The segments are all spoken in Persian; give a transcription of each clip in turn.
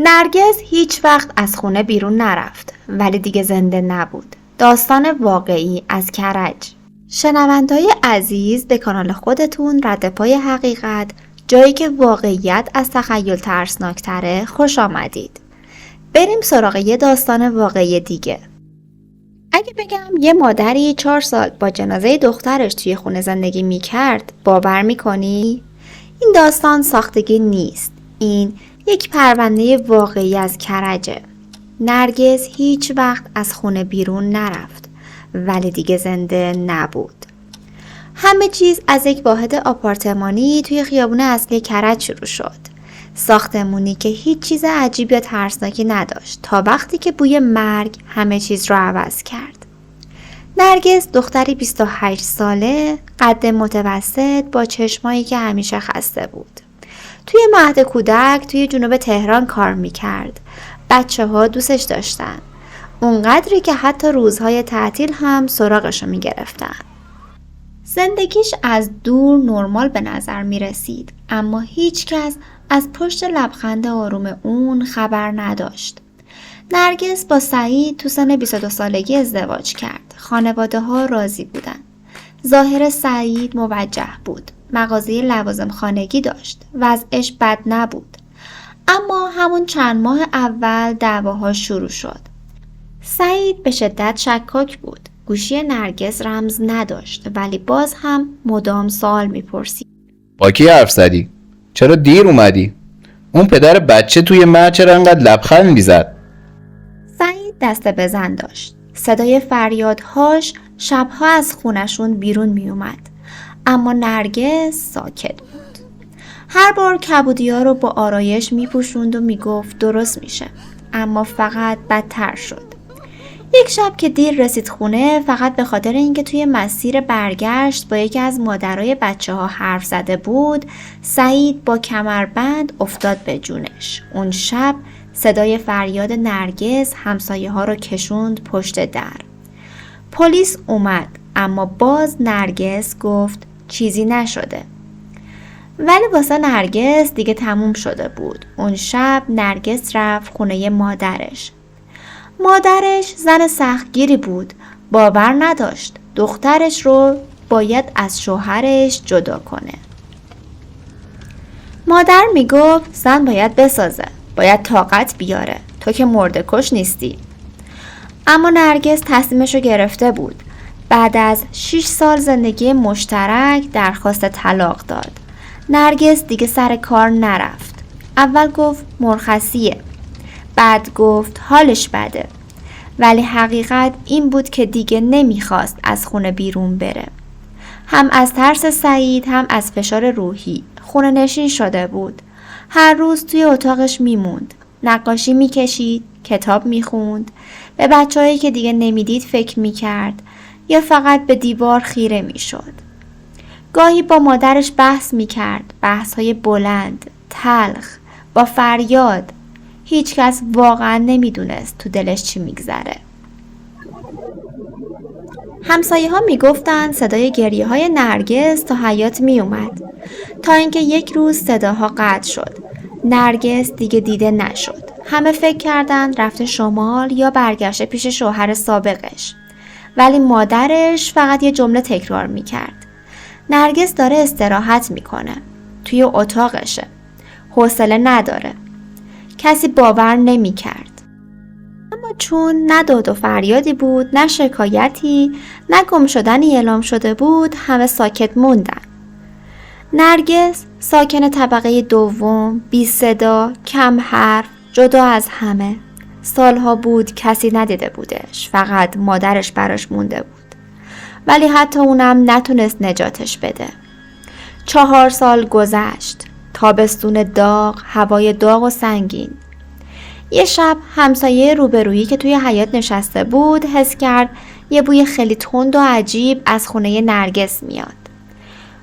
نرگس هیچ وقت از خونه بیرون نرفت ولی دیگه زنده نبود. داستان واقعی از کرج. شنوندای عزیز، به کانال خودتون رد پای حقیقت، جایی که واقعیت از تخیل ترسناکتره، خوش آمدید. بریم سراغ یه داستان واقعی دیگه. اگه بگم یه مادری 4 سال با جنازه دخترش توی خونه زندگی میکرد، باور میکنی؟ این داستان ساختگی نیست. این یک پرونده واقعی از کرجه. نرگس هیچ وقت از خونه بیرون نرفت ولی دیگه زنده نبود. همه چیز از یک واحد آپارتمانی توی خیابون اصلی کرج شروع شد. ساختمونی که هیچ چیز عجیب یا ترسناکی نداشت تا وقتی که بوی مرگ همه چیز رو عوض کرد. نرگس دختری 28 ساله، قد متوسط با چشمایی که همیشه خسته بود. توی مهد کودک توی جنوب تهران کار میکرد. بچه‌ها دوستش داشتن. اونقدری که حتی روزهای تعطیل هم سراغشو میگرفتن. زندگیش از دور نرمال به نظر میرسید، اما هیچ کس از پشت لبخند آروم اون خبر نداشت. نرگس با سعید تو سن 22 سالگی ازدواج کرد. خانواده ها راضی بودن. ظاهر سعید موجه بود. مغازه لوازم خانگی داشت. وضعش بد نبود. اما همون چند ماه اول دعواها شروع شد. سعید به شدت شکاک بود. گوشی نرگس رمز نداشت ولی باز هم مدام سوال میپرسید. با کی حرف زدی؟ چرا دیر اومدی؟ اون پدر بچه توی مرد چرا انقدر لبخند میزد؟ سعید دست بزن داشت. صدای فریادهاش شبها از خونشون بیرون میومد. اما نرگس ساکت بود. هر بار کبودی‌ها رو با آرایش میپوشوند و میگفت درست میشه. اما فقط بدتر شد. یک شب که دیر رسید خونه، فقط به خاطر اینکه توی مسیر برگشت با یکی از مادرای بچه‌ها حرف زده بود، سعید با کمربند افتاد به جونش. اون شب صدای فریاد نرگس همسایه‌ها رو کشوند پشت در. پلیس اومد، اما باز نرگس گفت چیزی نشده. ولی واسه نرگس دیگه تموم شده بود. اون شب نرگس رفت خونه مادرش. مادرش زن سختگیری بود. باور نداشت دخترش رو باید از شوهرش جدا کنه. مادر میگفت زن باید بسازه، باید طاقت بیاره، تو که مرده کش نیستی. اما نرگس تصمیمش رو گرفته بود. بعد از 6 سال زندگی مشترک درخواست طلاق داد. نرگس دیگه سر کار نرفت. اول گفت مرخصیه. بعد گفت حالش بده. ولی حقیقت این بود که دیگه نمیخواست از خونه بیرون بره. هم از ترس سعید هم از فشار روحی خونه نشین شده بود. هر روز توی اتاقش میموند. نقاشی میکشید، کتاب میخوند، به بچه‌هایی که دیگه نمیدید فکر میکرد یا فقط به دیوار خیره میشد. گاهی با مادرش بحث میکرد، بحث‌های بلند، تلخ، با فریاد. هیچ کس واقعا نمیدونست تو دلش چی میگذره. همسایه ها میگفتن صدای گریه های نرگس تا حیاط میومد، تا اینکه یک روز صداها قطع شد. نرگس دیگه دیده نشد. همه فکر کردن رفته شمال یا برگشته پیش شوهر سابقش. ولی مادرش فقط یه جمله تکرار میکرد. نرگس داره استراحت میکنه. توی اتاقشه. حوصله نداره. کسی باور نمی کرد. اما چون نه داد و فریادی بود، نه شکایتی، نه گم شدنی اعلام شده بود، همه ساکت موندن. نرگس ساکن طبقه دوم، بی صدا، کم حرف، جدا از همه. سالها بود کسی ندیده بودش، فقط مادرش براش مونده بود. ولی حتی اونم نتونست نجاتش بده. 4 سال گذشت. تابستون داغ، هوای داغ و سنگین. یه شب همسایه روبرویی که توی حیاط نشسته بود حس کرد یه بوی خیلی تند و عجیب از خونه نرگس میاد.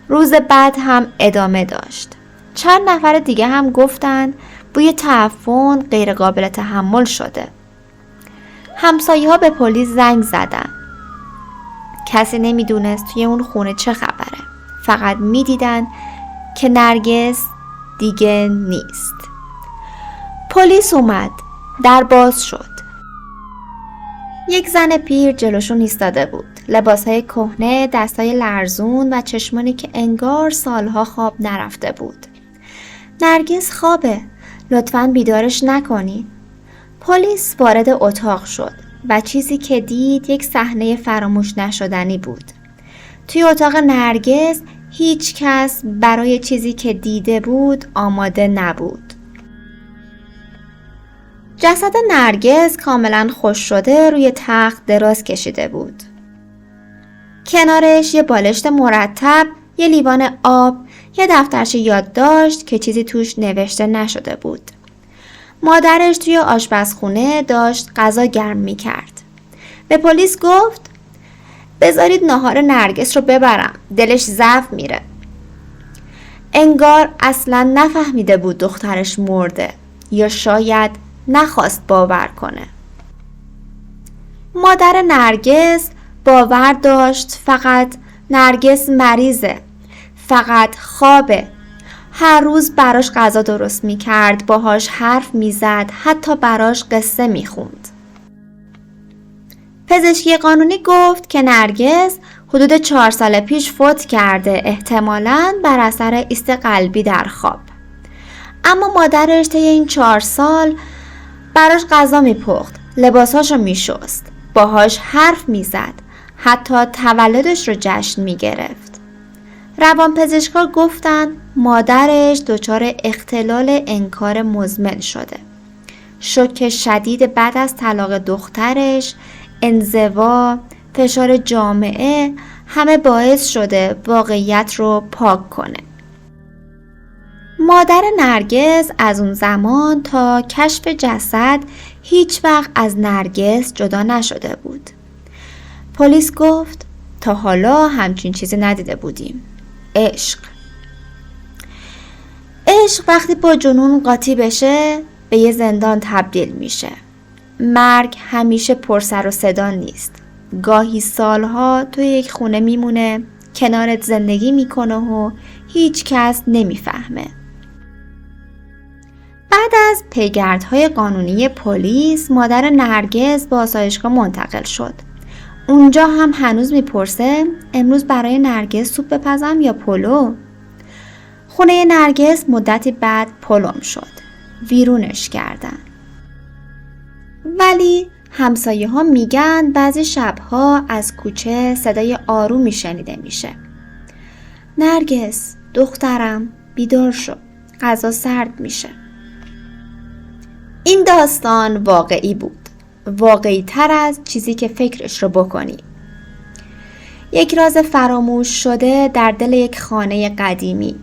روز بعد هم ادامه داشت. چند نفر دیگه هم گفتن بوی تعفن غیر قابل تحمل شده. همسایه ها به پلیس زنگ زدن. کسی نمیدونست توی اون خونه چه خبره. فقط میدیدن که نرگس دیگه نیست. پلیس اومد. در باز شد. یک زن پیر جلوشون ایستاده بود. لباسهای کهنه، دستای لرزون و چشمانی که انگار سالها خواب نرفته بود. نرگس خوابه. لطفاً بیدارش نکنین. پلیس وارد اتاق شد و چیزی که دید یک صحنه فراموش نشدنی بود. توی اتاق نرگس هیچ کس برای چیزی که دیده بود آماده نبود. جسد نرگس کاملا خشک شده روی تخت دراز کشیده بود. کنارش یه بالشت مرتب، یه لیوان آب، یه دفترچه یادداشت که چیزی توش نوشته نشده بود. مادرش توی آشپزخونه داشت غذا گرم می‌کرد. به پلیس گفت بذارید ناهار نرگس رو ببرم، دلش ضعف میره. انگار اصلا نفهمیده بود دخترش مرده، یا شاید نخواست باور کنه. مادر نرگس باور داشت فقط نرگس مریضه، فقط خوابه. هر روز براش غذا درست میکرد، باهاش حرف میزد، حتی براش قصه میخوند. پزشکی قانونی گفت که نرگس حدود 4 سال پیش فوت کرده، احتمالاً بر اثر ایست قلبی در خواب. اما مادرش طی این 4 سال براش غذا میپخت، لباساشو میشست، باهاش حرف میزد، حتی تولدش رو جشن میگرفت. روانپزشکا گفتن مادرش دچار اختلال انکار مزمن شده. شوک شدید بعد از طلاق دخترش، انزوا، فشار جامعه همه باعث شده واقعیت رو پاک کنه. مادر نرگس از اون زمان تا کشف جسد هیچ وقت از نرگس جدا نشده بود. پلیس گفت تا حالا همچین چیزی ندیده بودیم. عشق وقتی با جنون قاطی بشه به یه زندان تبدیل میشه. مرگ همیشه پر سر و صدا نیست. گاهی سالها توی یک خونه میمونه، کنارت زندگی میکنه و هیچ کس نمیفهمه. بعد از پیگردهای قانونی پلیس، مادر نرگس به آسایشگاه منتقل شد. اونجا هم هنوز میپرسه امروز برای نرگس سوپ بپزم یا پلو؟ خونه نرگس مدتی بعد پلم شد. ویرونش کردن. ولی همسایه ها میگن بعضی شبها از کوچه صدای آرومی شنیده میشه. نرگس، دخترم، بیدار شو. غذا سرد میشه. این داستان واقعی بود. واقعی تر از چیزی که فکرش رو بکنی. یک راز فراموش شده در دل یک خانه قدیمی.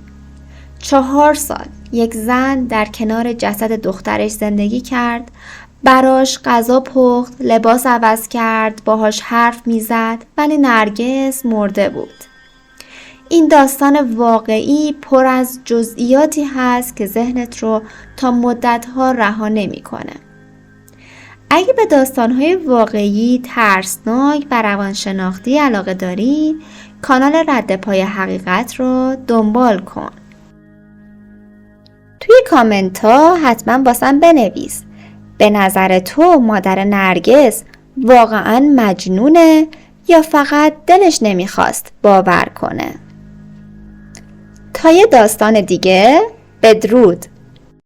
4 سال یک زن در کنار جسد دخترش زندگی کرد، براش غذا پخت، لباس عوض کرد، باهاش حرف میزد، ولی نرگس مرده بود. این داستان واقعی پر از جزئیاتی هست که ذهنت رو تا مدت‌ها رها نمی‌کنه. اگه به داستان‌های واقعی، ترسناک و روانشناختی علاقه داری، کانال رد پای حقیقت رو دنبال کن. توی کامنت ها حتما واسم بنویس به نظر تو مادر نرگس واقعا مجنونه یا فقط دلش نمیخواست باور کنه؟ تا یه داستان دیگه، بدرود.